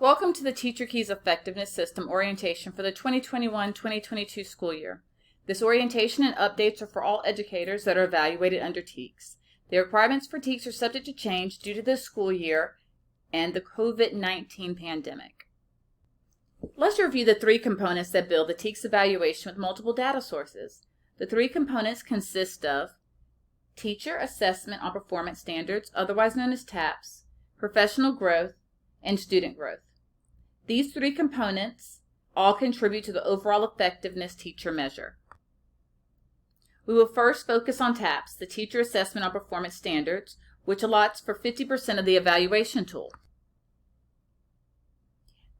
Welcome to the TKES Effectiveness System orientation for the 2021-2022 school year. This orientation and updates are for all educators that are evaluated under TKES. The requirements for TKES are subject to change due to this school year and the COVID-19 pandemic. Let's review the three components that build the TKES evaluation with multiple data sources. The three components consist of Teacher Assessment on Performance Standards, otherwise known as TAPS, Professional Growth, and Student Growth. These three components all contribute to the overall effectiveness teacher measure. We will first focus on TAPS, the Teacher Assessment on Performance Standards, which allots for 50% of the evaluation tool.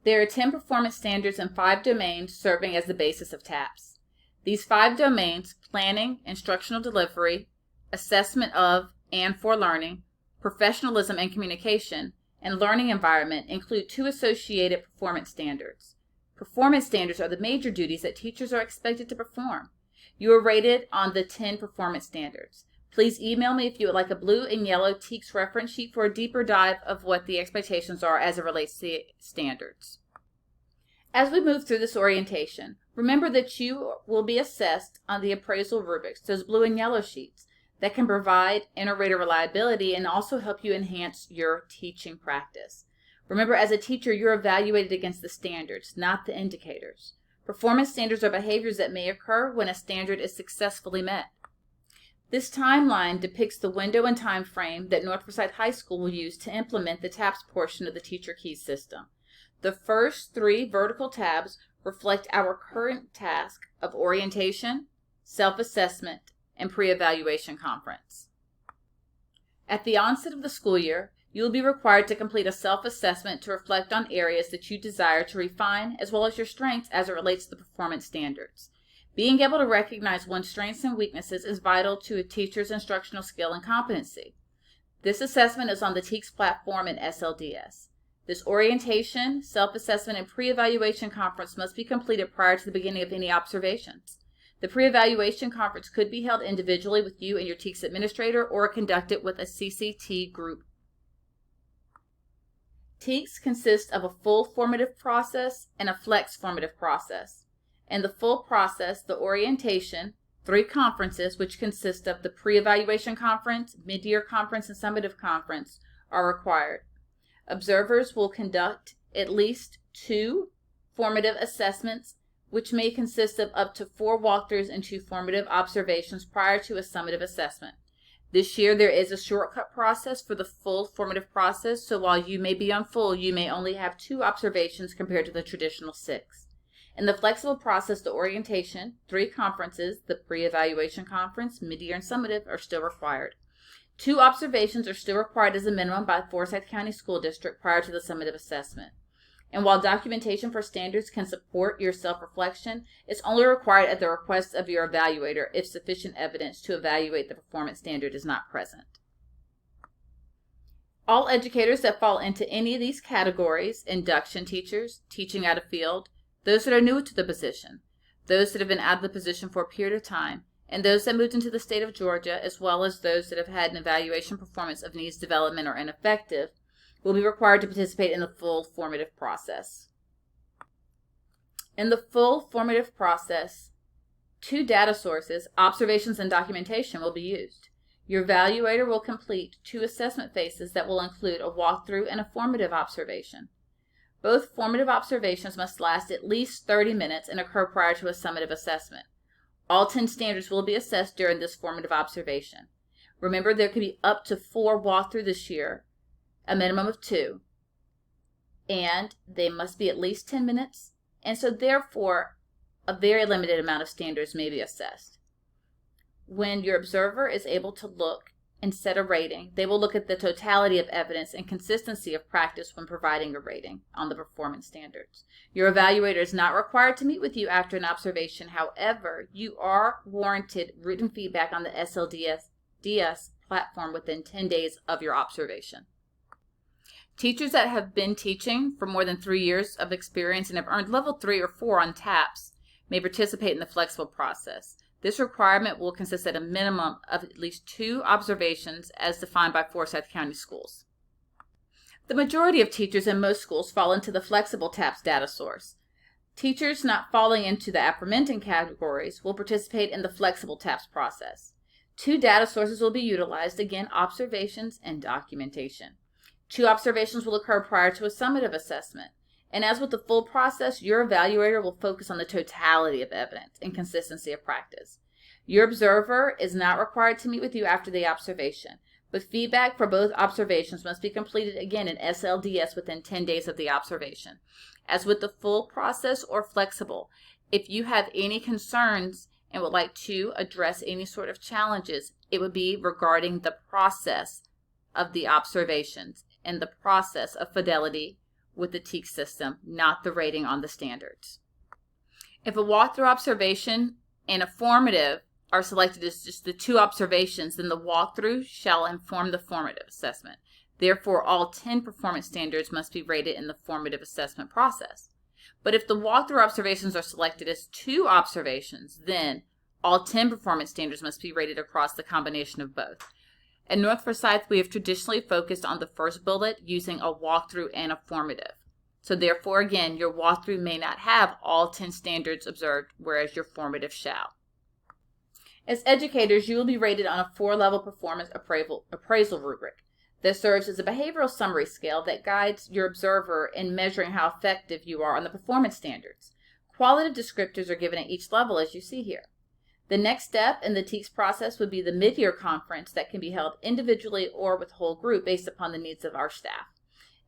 There are 10 performance standards in 5 domains serving as the basis of TAPS. These 5 domains, planning, instructional delivery, assessment of and for learning, professionalism and communication, and learning environment, include 2 associated performance standards. Performance standards are the major duties that teachers are expected to perform. You are rated on the 10 performance standards. Please email me if you would like a blue and yellow TKES reference sheet for a deeper dive of what the expectations are as it relates to the standards. As we move through this orientation, remember that you will be assessed on the appraisal rubrics, those blue and yellow sheets, that can provide inter-rater reliability and also help you enhance your teaching practice. Remember, as a teacher, you're evaluated against the standards, not the indicators. Performance standards are behaviors that may occur when a standard is successfully met. This timeline depicts the window and time frame that North Forsyth High School will use to implement the TAPS portion of the TKES system. The first 3 vertical tabs reflect our current task of orientation, self-assessment, and pre-evaluation conference. At the onset of the school year, you will be required to complete a self-assessment to reflect on areas that you desire to refine, as well as your strengths as it relates to the performance standards. Being able to recognize one's strengths and weaknesses is vital to a teacher's instructional skill and competency. This assessment is on the TKES platform and SLDS. This orientation, self-assessment, and pre-evaluation conference must be completed prior to the beginning of any observations. The pre-evaluation conference could be held individually with you and your TKES administrator or conducted with a CCT group. TKES consists of a full formative process and a flex formative process. In the full process, the orientation, 3 conferences, which consist of the pre-evaluation conference, mid-year conference, and summative conference, are required. Observers will conduct at least 2 formative assessments, which may consist of up to 4 walkthroughs and 2 formative observations prior to a summative assessment. This year, there is a shortcut process for the full formative process, so while you may be on full, you may only have 2 observations compared to the traditional 6. In the flexible process, the orientation, 3 conferences, the pre-evaluation conference, mid-year, and summative are still required. 2 observations are still required as a minimum by Forsyth County School District prior to the summative assessment. And while documentation for standards can support your self-reflection, it's only required at the request of your evaluator if sufficient evidence to evaluate the performance standard is not present. All educators that fall into any of these categories, induction teachers, teaching out of field, those that are new to the position, those that have been out of the position for a period of time, and those that moved into the state of Georgia, as well as those that have had an evaluation performance of needs development or ineffective, will be required to participate in the full formative process. In the full formative process, 2 data sources, observations and documentation, will be used. Your evaluator will complete 2 assessment phases that will include a walkthrough and a formative observation. Both formative observations must last at least 30 minutes and occur prior to a summative assessment. All 10 standards will be assessed during this formative observation. Remember, there could be up to 4 walkthrough this year, a minimum of 2, and they must be at least 10 minutes, and so therefore a very limited amount of standards may be assessed. When your observer is able to look and set a rating, they will look at the totality of evidence and consistency of practice when providing a rating on the performance standards. Your evaluator is not required to meet with you after an observation. However, you are warranted written feedback on the SLDS platform within 10 days of your observation. Teachers that have been teaching for more than 3 years of experience and have earned level 3 or 4 on TAPS may participate in the flexible process. This requirement will consist at a minimum of at least 2 observations as defined by Forsyth County Schools. The majority of teachers in most schools fall into the flexible TAPS data source. Teachers not falling into the aforementioned categories will participate in the flexible TAPS process. 2 data sources will be utilized, again, observations and documentation. 2 observations will occur prior to a summative assessment. And as with the full process, your evaluator will focus on the totality of evidence and consistency of practice. Your observer is not required to meet with you after the observation, but feedback for both observations must be completed again in SLDS within 10 days of the observation. As with the full process or flexible, if you have any concerns and would like to address any sort of challenges, it would be regarding the process of the observations and the process of fidelity with the TKES system, not the rating on the standards. If a walkthrough observation and a formative are selected as just the 2 observations, then the walkthrough shall inform the formative assessment. Therefore, all 10 performance standards must be rated in the formative assessment process. But if the walkthrough observations are selected as 2 observations, then all 10 performance standards must be rated across the combination of both. At North Forsyth, we have traditionally focused on the first bullet using a walkthrough and a formative. So therefore, again, your walkthrough may not have all 10 standards observed, whereas your formative shall. As educators, you will be rated on a 4-level performance appraisal rubric that serves as a behavioral summary scale that guides your observer in measuring how effective you are on the performance standards. Qualitative descriptors are given at each level, as you see here. The next step in the TKES process would be the mid-year conference that can be held individually or with whole group based upon the needs of our staff.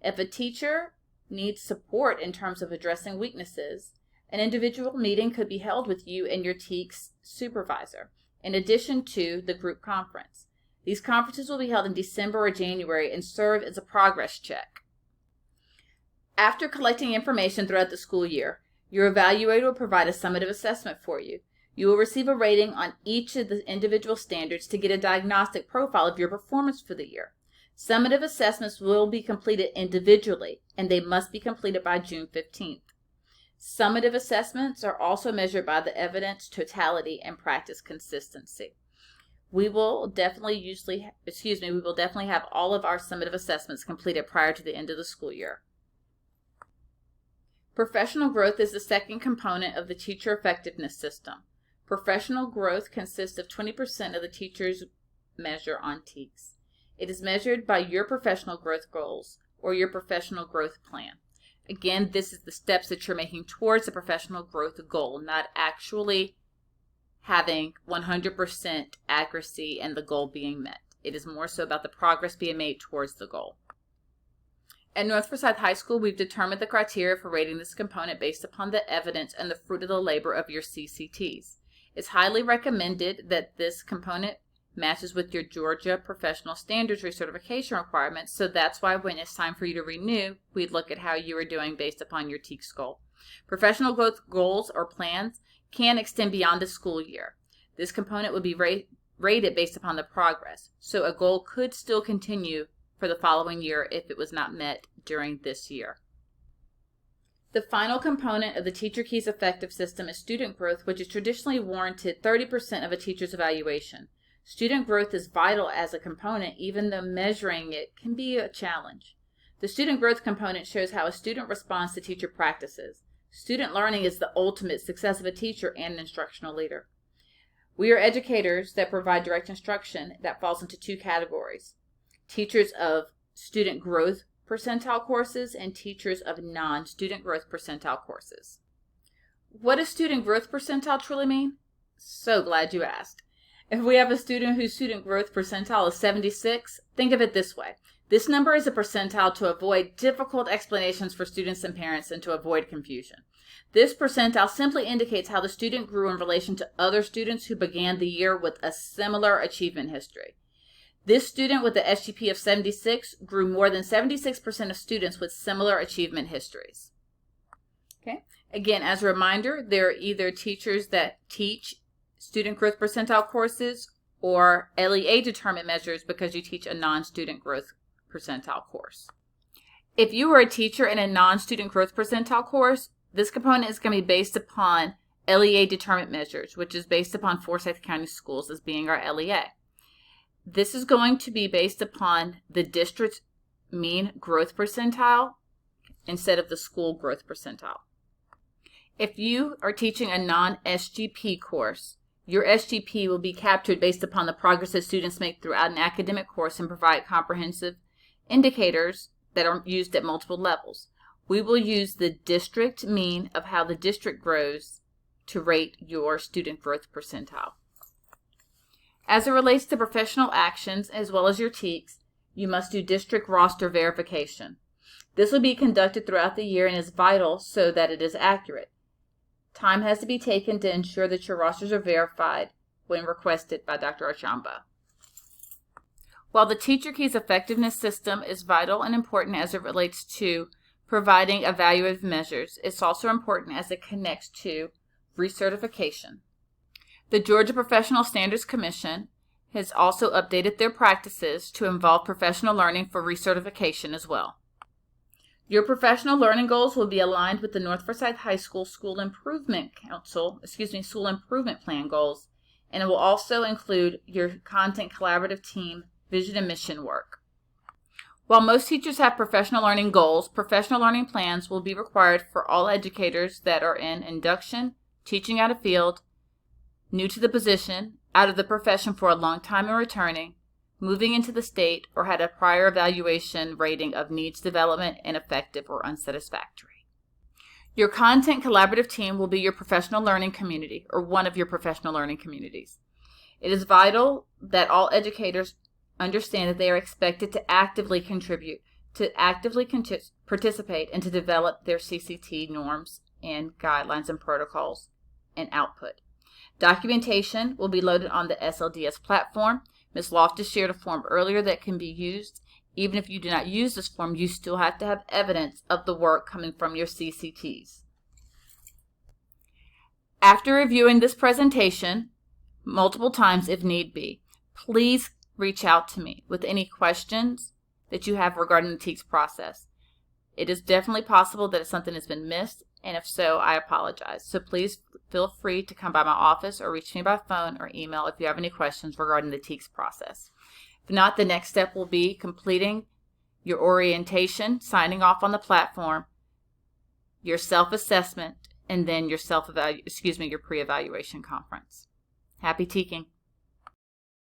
If a teacher needs support in terms of addressing weaknesses, an individual meeting could be held with you and your TKES supervisor, in addition to the group conference. These conferences will be held in December or January and serve as a progress check. After collecting information throughout the school year, your evaluator will provide a summative assessment for you. You will receive a rating on each of the individual standards to get a diagnostic profile of your performance for the year. Summative assessments will be completed individually, and they must be completed by June 15th. Summative assessments are also measured by the evidence, totality, and practice consistency. We will definitely have all of our summative assessments completed prior to the end of the school year. Professional growth is the second component of the teacher effectiveness system. Professional growth consists of 20% of the teacher's measure on TKES. It is measured by your professional growth goals or your professional growth plan. Again, this is the steps that you're making towards the professional growth goal, not actually having 100% accuracy and the goal being met. It is more so about the progress being made towards the goal. At North Forsyth High School, we've determined the criteria for rating this component based upon the evidence and the fruit of the labor of your CCTs. It's highly recommended that this component matches with your Georgia Professional Standards recertification requirements, so that's why when it's time for you to renew, we look at how you are doing based upon your TKES goal. Professional growth goals or plans can extend beyond the school year. This component would be rated based upon the progress, so a goal could still continue for the following year if it was not met during this year. The final component of the Teacher Keys effective system is student growth, which is traditionally warranted 30% of a teacher's evaluation. Student growth is vital as a component, even though measuring it can be a challenge. The student growth component shows how a student responds to teacher practices. Student learning is the ultimate success of a teacher and an instructional leader. We are educators that provide direct instruction that falls into 2 categories: teachers of student growth percentile courses and teachers of non-student growth percentile courses. What does student growth percentile truly mean? So glad you asked. If we have a student whose student growth percentile is 76, think of it this way. This number is a percentile to avoid difficult explanations for students and parents and to avoid confusion. This percentile simply indicates how the student grew in relation to other students who began the year with a similar achievement history. This student with the SGP of 76 grew more than 76% of students with similar achievement histories. Okay. Again, as a reminder, there are either teachers that teach student growth percentile courses or LEA determined measures because you teach a non-student growth percentile course. If you are a teacher in a non-student growth percentile course, this component is going to be based upon LEA determined measures, which is based upon Forsyth County Schools as being our LEA. This is going to be based upon the district's mean growth percentile instead of the school growth percentile. If you are teaching a non-SGP course, your SGP will be captured based upon the progress that students make throughout an academic course and provide comprehensive indicators that are used at multiple levels. We will use the district mean of how the district grows to rate your student growth percentile. As it relates to professional actions as well as your TKES, you must do district roster verification. This will be conducted throughout the year and is vital so that it is accurate. Time has to be taken to ensure that your rosters are verified when requested by Dr. Archamba. While the TeacherKES effectiveness system is vital and important as it relates to providing evaluative measures, it's also important as it connects to recertification. The Georgia Professional Standards Commission has also updated their practices to involve professional learning for recertification as well. Your professional learning goals will be aligned with the North Forsyth High School School Improvement Plan goals, and it will also include your content collaborative team vision and mission work. While most teachers have professional learning goals, professional learning plans will be required for all educators that are in induction, teaching out of field, new to the position, out of the profession for a long time and returning, moving into the state, or had a prior evaluation rating of needs development ineffective or unsatisfactory. Your content collaborative team will be your professional learning community or one of your professional learning communities. It is vital that all educators understand that they are expected to actively contribute, to actively participate, and to develop their CCT norms and guidelines and protocols and output. Documentation will be loaded on the SLDS platform. Ms. Loftus shared a form earlier that can be used. Even if you do not use this form, you still have to have evidence of the work coming from your CCTs. After reviewing this presentation multiple times if need be, please reach out to me with any questions that you have regarding the TKES process. It is definitely possible that something has been missed, and if so, I apologize. So please feel free to come by my office or reach me by phone or email if you have any questions regarding the TKES process. If not, the next step will be completing your orientation, signing off on the platform, your self-assessment, and then your your pre-evaluation conference. Happy teaching.